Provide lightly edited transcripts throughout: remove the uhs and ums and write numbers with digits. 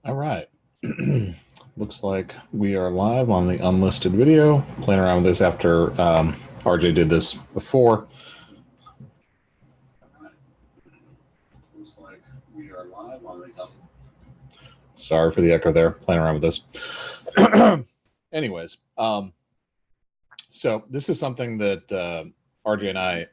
All right. Looks like we are live on the unlisted video. Playing around with this after RJ did this before. Looks like we are live on the. Sorry for the echo there. Playing around with this. Anyways, so this is something that RJ and I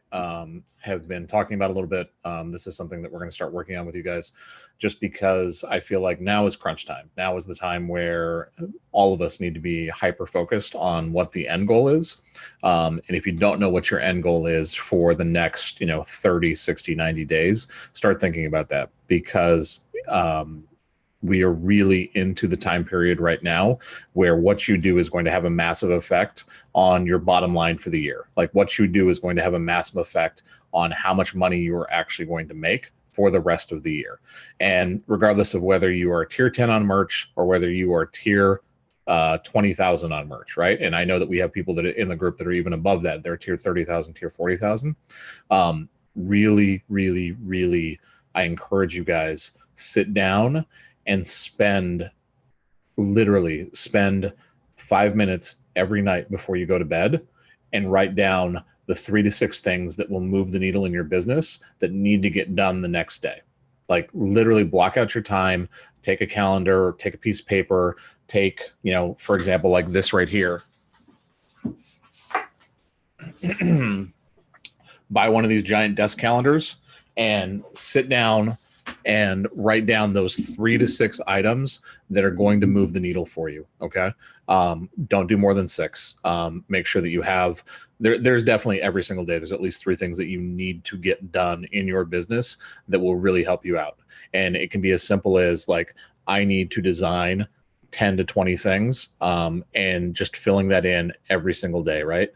have been talking about a little bit. This is something that we're going to start working on with you guys, just because I feel like now is crunch time. Now is the time where all of us need to be hyper focused on what the end goal is. And if you don't know what your end goal is for the next, 30, 60, 90 days, start thinking about that, because we are really into the time period right now where what you do is going to have a massive effect on your bottom line for the year. Like, what you do is going to have a massive effect on how much money you are actually going to make for the rest of the year. And regardless of whether you are tier 10 on merch or whether you are tier 20,000 on merch, right? And I know that we have people that are in the group that are even above that. They're tier 30,000, tier 40,000. Really, really, really, I encourage you guys, sit down and literally spend 5 minutes every night before you go to bed and write down the 3 to 6 things that will move the needle in your business that need to get done the next day. Like, literally block out your time, take a calendar, take a piece of paper, take, for example, like this right here. Buy one of these giant desk calendars and sit down and write down those 3 to 6 items that are going to move the needle for you. Okay. Don't do more than 6. Make sure that you have, there's definitely every single day, there's at least 3 things that you need to get done in your business that will really help you out. And it can be as simple as, like, I need to design 10 to 20 things, and just filling that in every single day. Right.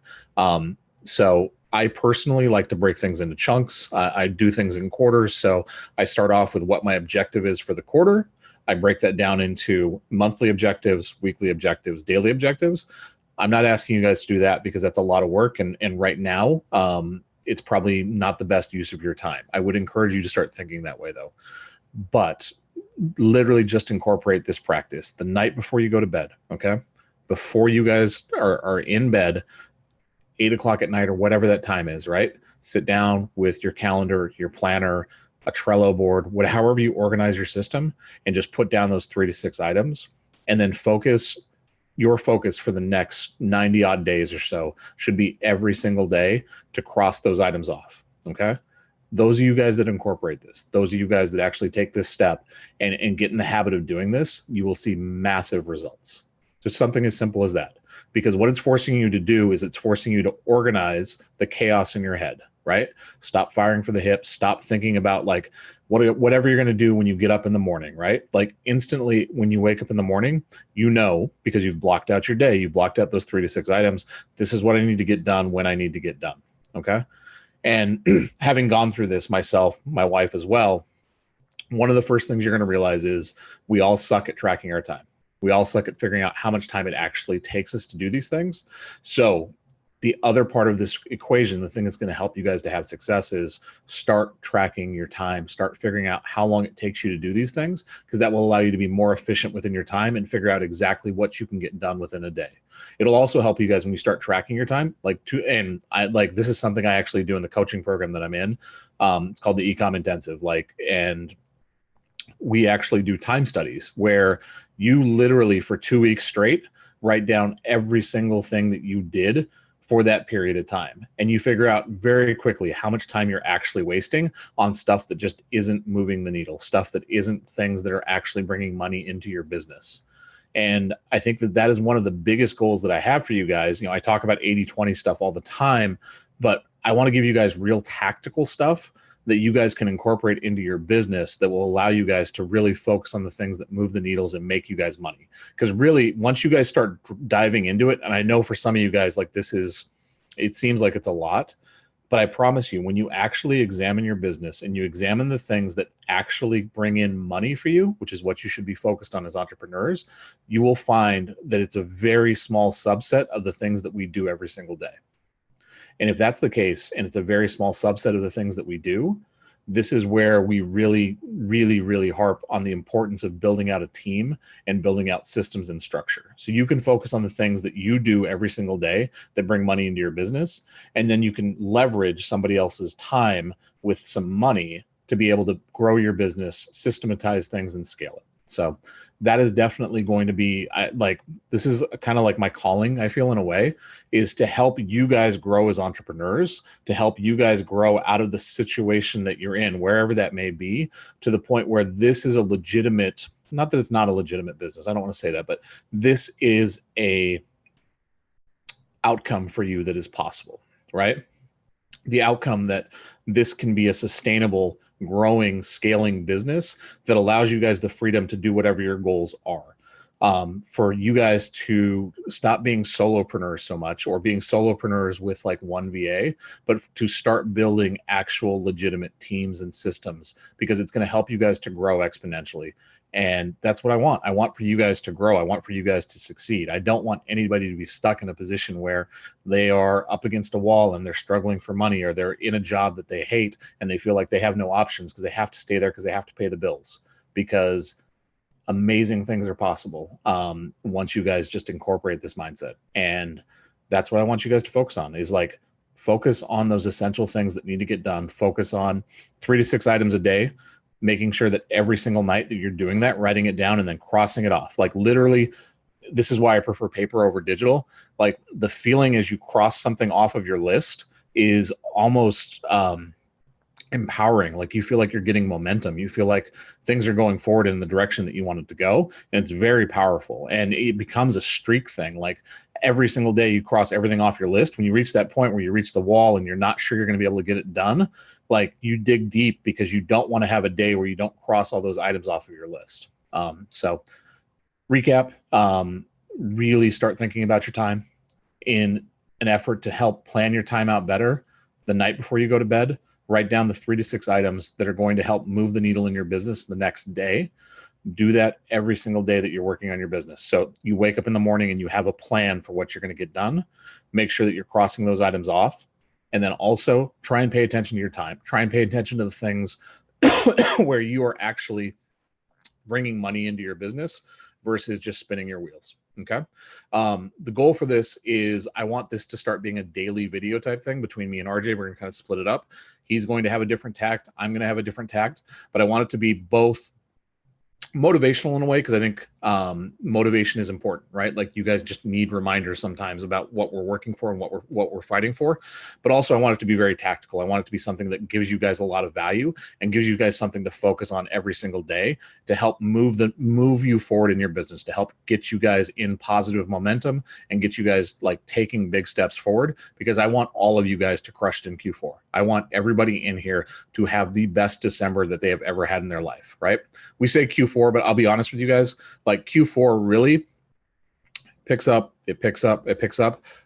So I personally like to break things into chunks. I do things in quarters. So I start off with what my objective is for the quarter. I break that down into monthly objectives, weekly objectives, daily objectives. I'm not asking you guys to do that because that's a lot of work. And right now, it's probably not the best use of your time. I would encourage you to start thinking that way, though. But literally just incorporate this practice the night before you go to bed. Okay. Before you guys are in bed, 8 o'clock at night or whatever that time is, right? Sit down with your calendar, your planner, a Trello board, however you organize your system, and just put down those 3 to 6 items, and then your focus for the next 90 odd days or so should be every single day to cross those items off. Okay. Those of you guys that incorporate this, those of you guys that actually take this step and get in the habit of doing this, you will see massive results. Just something as simple as that. Because what it's forcing you to do is it's forcing you to organize the chaos in your head, right? Stop firing for the hips. Stop thinking about, like, whatever you're going to do when you get up in the morning, right? Like, instantly when you wake up in the morning, because you've blocked out your day, you've blocked out those 3 to 6 items. This is what I need to get done when I need to get done. Okay. And having gone through this myself, my wife as well, one of the first things you're going to realize is we all suck at tracking our time. We all suck at figuring out how much time it actually takes us to do these things. So the other part of this equation, the thing that's going to help you guys to have success, is start tracking your time. Start figuring out how long it takes you to do these things, because that will allow you to be more efficient within your time and figure out exactly what you can get done within a day. It'll also help you guys when you start tracking your time. This is something I actually do in the coaching program that I'm in. It's called the Ecom Intensive. And we actually do time studies where you literally for 2 weeks straight write down every single thing that you did for that period of time. And you figure out very quickly how much time you're actually wasting on stuff that just isn't moving the needle, stuff that isn't things that are actually bringing money into your business. And I think that is one of the biggest goals that I have for you guys. I talk about 80-20 stuff all the time, but I want to give you guys real tactical stuff that you guys can incorporate into your business that will allow you guys to really focus on the things that move the needles and make you guys money. Because really, once you guys start diving into it, and I know for some of you guys, like, it seems like it's a lot, but I promise you, when you actually examine your business and you examine the things that actually bring in money for you, which is what you should be focused on as entrepreneurs, you will find that it's a very small subset of the things that we do every single day. And if that's the case, and it's a very small subset of the things that we do, this is where we really, really, really harp on the importance of building out a team and building out systems and structure. So you can focus on the things that you do every single day that bring money into your business. And then you can leverage somebody else's time with some money to be able to grow your business, systematize things, and scale it. So that is definitely going to be this is kind of like my calling, I feel, in a way, is to help you guys grow as entrepreneurs, to help you guys grow out of the situation that you're in, wherever that may be, to the point where this is a legitimate, not that it's not a legitimate business, I don't want to say that, but this is a outcome for you that is possible, right? The outcome that this can be a sustainable, growing, scaling business that allows you guys the freedom to do whatever your goals are. For you guys to stop being solopreneurs so much, or being solopreneurs with like one VA, but to start building actual legitimate teams and systems, because it's going to help you guys to grow exponentially. And that's what I want. I want for you guys to grow. I want for you guys to succeed. I don't want anybody to be stuck in a position where they are up against a wall and they're struggling for money, or they're in a job that they hate and they feel like they have no options because they have to stay there because they have to pay the bills. Because amazing things are possible once you guys just incorporate this mindset. And that's what I want you guys to focus on, is like, focus on those essential things that need to get done. Focus on 3 to 6 items a day, making sure that every single night that you're doing that, writing it down and then crossing it off. Like, literally, this is why I prefer paper over digital. Like, the feeling as you cross something off of your list is almost empowering. Like, you feel like you're getting momentum. You feel like things are going forward in the direction that you want it to go. And it's very powerful. And it becomes a streak thing. Like, every single day you cross everything off your list. When you reach that point where you reach the wall and you're not sure you're going to be able to get it done, like, you dig deep because you don't want to have a day where you don't cross all those items off of your list. So recap, really start thinking about your time in an effort to help plan your time out better the night before you go to bed. Write down the 3 to 6 items that are going to help move the needle in your business the next day. Do that every single day that you're working on your business. So you wake up in the morning and you have a plan for what you're going to get done. Make sure that you're crossing those items off. And then also try and pay attention to your time. Try and pay attention to the things where you are actually bringing money into your business versus just spinning your wheels. Okay. The goal for this is I want this to start being a daily video type thing between me and RJ. We're going to kind of split it up. He's going to have a different tact. I'm going to have a different tact, but I want it to be both motivational in a way, because I think motivation is important, right? Like, you guys just need reminders sometimes about what we're working for and what we're fighting for. But also, I want it to be very tactical. I want it to be something that gives you guys a lot of value and gives you guys something to focus on every single day to help move you forward in your business, to help get you guys in positive momentum and get you guys like taking big steps forward. Because I want all of you guys to crush it in Q4. I want everybody in here to have the best December that they have ever had in their life, right? We say Q4, but I'll be honest with you guys, like, Q4 really picks up,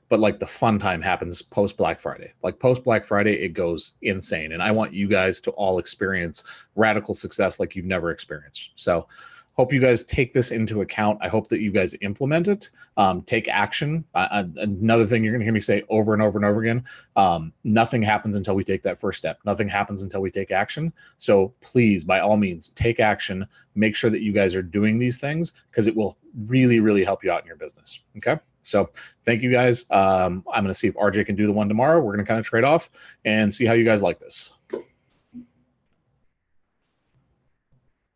but like, the fun time happens post Black Friday. Like, post Black Friday, it goes insane. And I want you guys to all experience radical success like you've never experienced. So hope you guys take this into account. I hope that you guys implement it, take action. Another thing you're going to hear me say over and over and over again, nothing happens until we take that first step. Nothing happens until we take action. So please, by all means, take action. Make sure that you guys are doing these things, because it will really, really help you out in your business. Okay. So thank you guys. I'm going to see if RJ can do the one tomorrow. We're going to kind of trade off and see how you guys like this.